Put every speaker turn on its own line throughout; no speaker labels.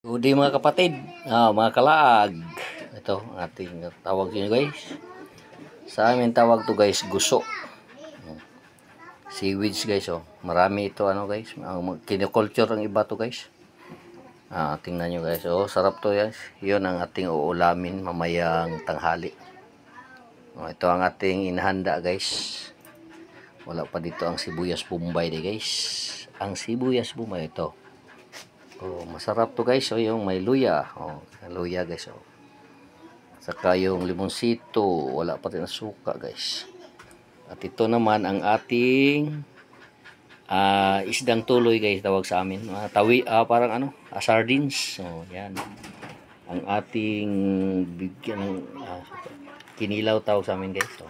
Good day mga kapatid, mga kalaag. Ito ang ating tawag nyo guys. Sa amin tawag to guys, guso. Seaweeds guys, oh. Marami ito guys. Kinoculture ang iba to guys. Tingnan nyo guys, oh, sarap to guys. Yun ang ating uulamin mamayang tanghali. Ito ang ating inahanda guys. Wala pa dito ang sibuyas bombay guys. Ang sibuyas bombay ito. Oh, masarap to guys. Oh, yung may luya. Oh, luya guys. Oh. Saka yung limonsito. Wala pa rin ang suka guys. At ito naman ang ating isdang tuloy guys. Tawag sa amin. Parang sardines. Oh, yan. Ang ating bigyan ng kinilaw tawag sa amin guys. Oh.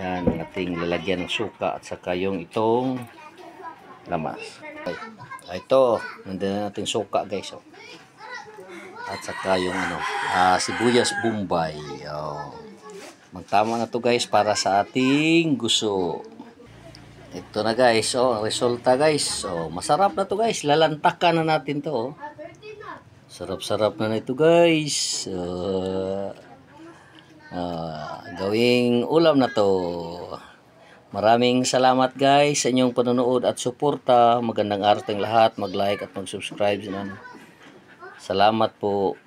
Yan. Ang ating lalagyan ng suka. At saka yung itong lamas. Ito, nandiyan natin suka guys. Oh. At saka yung sibuyas bombay. Oh. Magtama na to guys para sa ating guso. Ito na guys, oh, resulta guys. Oh, masarap na to guys. Lalantakan na natin to. Oh. Sarap-sarap na ito guys. Gawing ulam na to. Maraming salamat guys sa inyong panonood at suporta. Magandang araw tayong lahat. Mag-like at mag-subscribe. Salamat po.